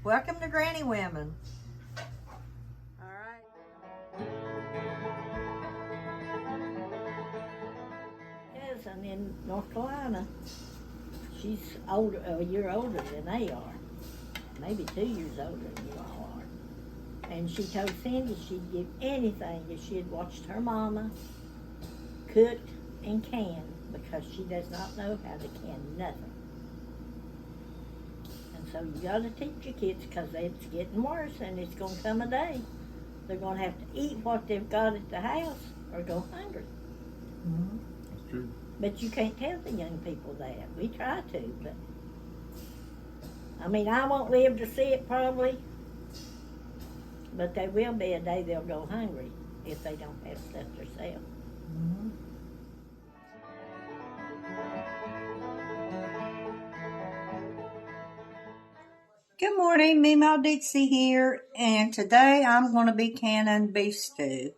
Welcome to Granny Women. All right. Cousin in North Carolina. She's older, a year older than they are. Maybe 2 years older than you all are. And she told Cindy she'd give anything if she had watched her mama cook and can, because she does not know how to can nothing. So you got to teach your kids, because it's getting worse, and it's going to come a day they're going to have to eat what they've got at the house or go hungry. Mm-hmm. That's true. But you can't tell the young people that. We try to, but I mean, I won't live to see it probably, but there will be a day they'll go hungry if they don't have stuff themselves. Mm-hmm. Good morning, Memaw Dixie here, and today I'm going to be canning beef stew.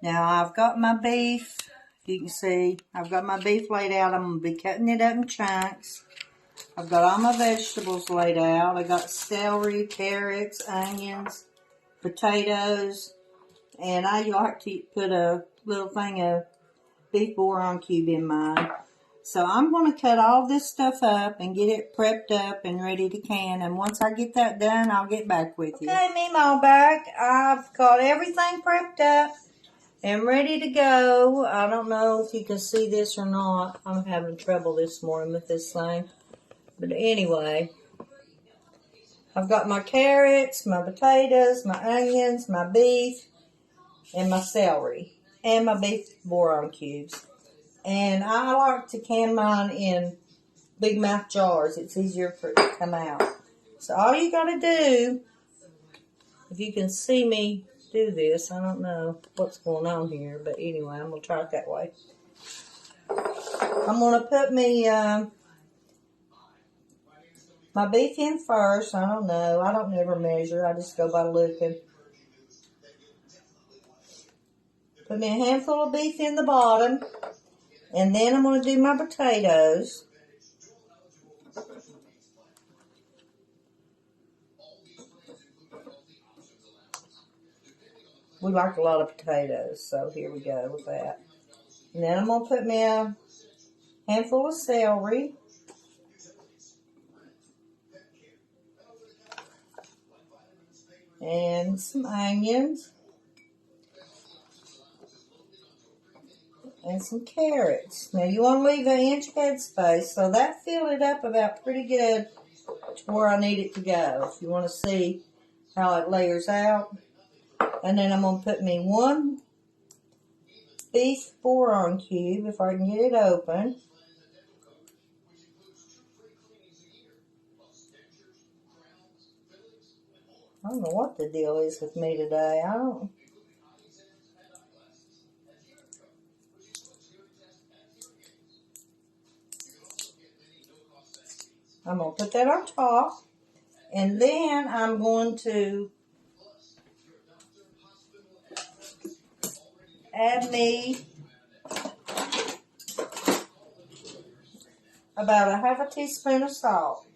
Now I've got my beef, you can see, I've got my beef laid out. I'm going to be cutting it up in chunks. I've got all my vegetables laid out. I got celery, carrots, onions, potatoes, and I like to put a little thing of beef bourguignon cube in mine. So I'm going to cut all this stuff up and get it prepped up and ready to can. And once I get that done, I'll get back with you. Okay, Memaw back. I've got everything prepped up and ready to go. I don't know if you can see this or not. I'm having trouble this morning with this thing. But anyway, I've got my carrots, my potatoes, my onions, my beef, and my celery, and my beef bourguignon cubes. And I like to can mine in big mouth jars. It's easier for it to come out. So all you got to do, if you can see me do this, I don't know what's going on here, but anyway, I'm going to try it that way. I'm going to put me my beef in first. I don't know. I don't never measure. I just go by looking. Put me a handful of beef in the bottom. And then I'm going to do my potatoes. We like a lot of potatoes, so here we go with that. And then I'm going to put me a handful of celery. And some onions. And some carrots. Now you want to leave an inch head space, so that filled it up about pretty good to where I need it to go. If you want to see how it layers out. And then I'm going to put me one beef bourguignon cube, if I can get it open. I don't know what the deal is with me today. I'm going to put that on top, and then I'm going to add me about a half a teaspoon of salt.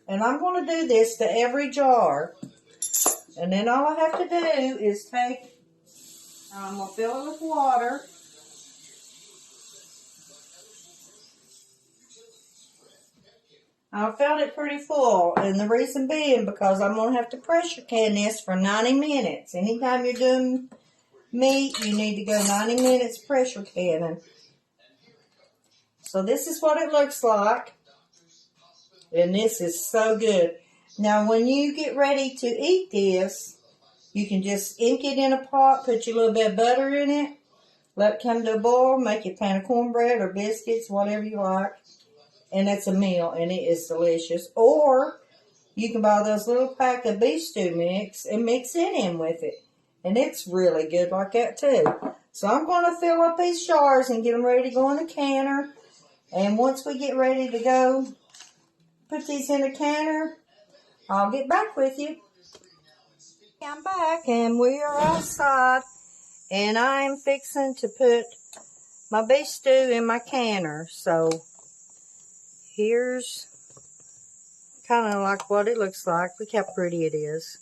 And I'm going to do this to every jar, and then all I have to do is I'm going to fill it with water. I felt it pretty full, and the reason being because I'm going to have to pressure can this for 90 minutes. Anytime you're doing meat, you need to go 90 minutes pressure canning. So this is what it looks like, and this is so good. Now when you get ready to eat this, You can just ink it in a pot, put your little bit of butter in it, let it come to a boil, make you a pan of cornbread or biscuits, whatever you like. And that's a meal, and it is delicious. Or you can buy those little pack of beef stew mix and mix it in with it. And it's really good like that too. So I'm going to fill up these jars and get them ready to go in the canner. And once we get ready to go put these in the canner, I'll get back with you. I'm back and we are outside. And I'm fixing to put my beef stew in my canner. So here's kind of like what it looks like. Look how pretty it is.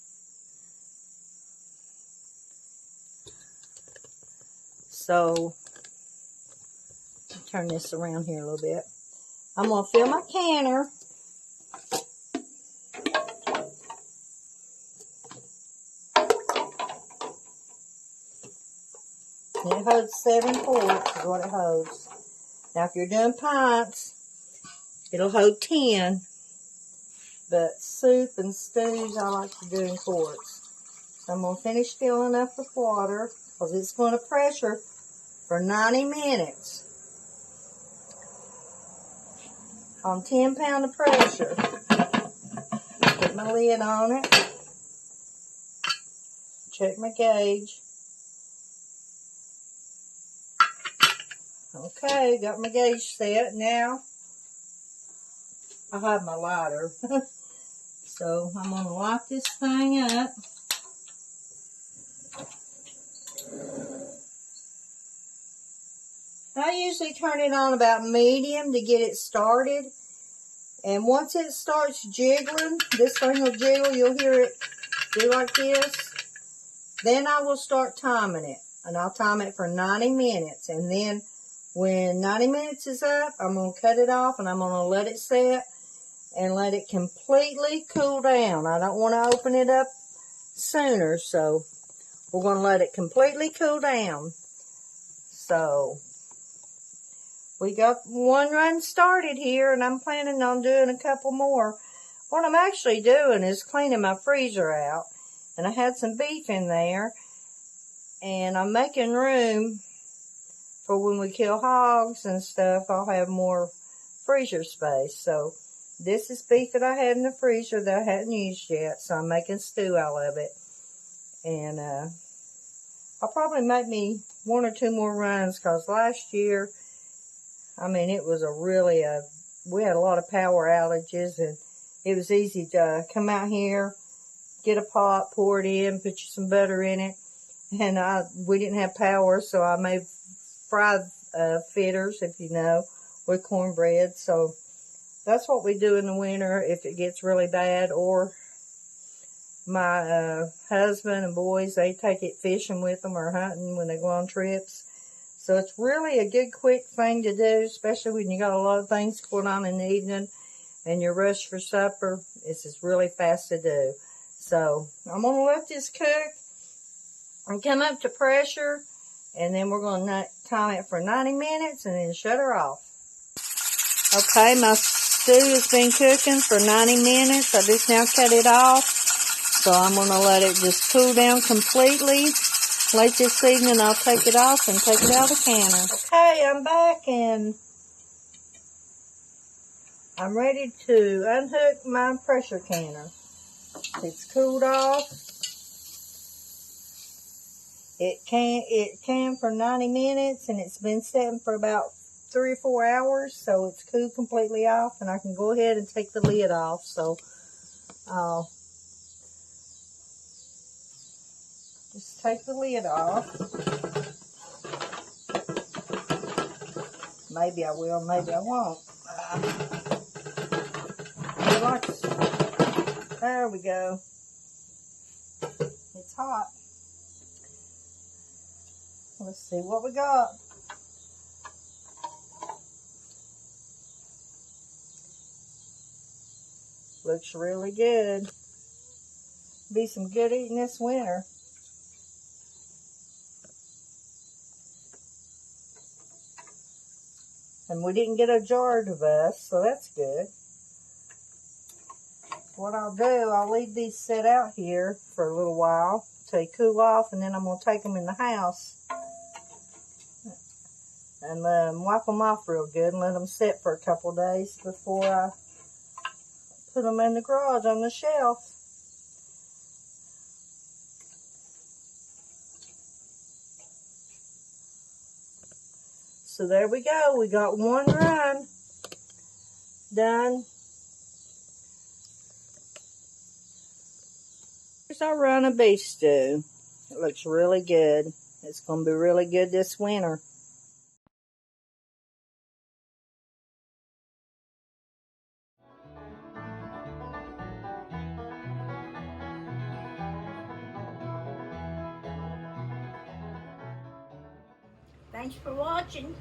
So, turn this around here a little bit. I'm going to fill my canner. And it holds 7 quarts is what it holds. Now, if you're doing pints, it'll hold 10. But soup and stews, I like to do in quarts. So I'm going to finish filling up with water because it's going to pressure for 90 minutes on 10 pound of pressure. Put my lid on it. Check my gauge. Okay, got my gauge set. Now I have my lighter. So I'm going to light this thing up. I usually turn it on about medium to get it started. And once it starts jiggling, this thing will jiggle, you'll hear it do like this. Then I will start timing it. And I'll time it for 90 minutes. And then when 90 minutes is up, I'm going to cut it off and I'm going to let it set and let it completely cool down. I don't want to open it up sooner, so we're going to let it completely cool down. So we got one run started here, and I'm planning on doing a couple more. What I'm actually doing is cleaning my freezer out, and I had some beef in there, and I'm making room for when we kill hogs and stuff. I'll have more freezer space. So this is beef that I had in the freezer that I hadn't used yet, so I'm making stew out of it. And I'll probably make me 1 or 2 more runs, because last year, I mean, it was we had a lot of power outages, and it was easy to come out here, get a pot, pour it in, put you some butter in it, and we didn't have power, so I made fried fritters, if you know, with cornbread. So that's what we do in the winter if it gets really bad. Or my husband and boys, they take it fishing with them or hunting when they go on trips. So it's really a good quick thing to do, especially when you got a lot of things going on in the evening and you're rushed for supper. This is really fast to do. So I'm going to let this cook and come up to pressure, and then we're going to time it for 90 minutes and then shut her off. Okay, my stew has been cooking for 90 minutes. I just now cut it off. So I'm going to let it just cool down completely. Late this evening, I'll take it off and take it out of the canner. Okay, I'm back, and I'm ready to unhook my pressure canner. It's cooled off. It can for 90 minutes, and it's been setting for about 3 or 4 hours, so it's cooled completely off, and I can go ahead and take the lid off. So I'll just take the lid off. Maybe I will, maybe I won't. There we go. It's hot. Let's see what we got. Looks really good. Be some good eating this winter. And we didn't get a jar of us, so that's good. What I'll do, I'll leave these set out here for a little while till they cool off, and then I'm going to take them in the house and wipe them off real good and let them sit for a couple of days before I put them in the garage on the shelf. So there we go. We got one run done. Here's our run of beef stew. It looks really good. It's going to be really good this winter. Thanks for watching.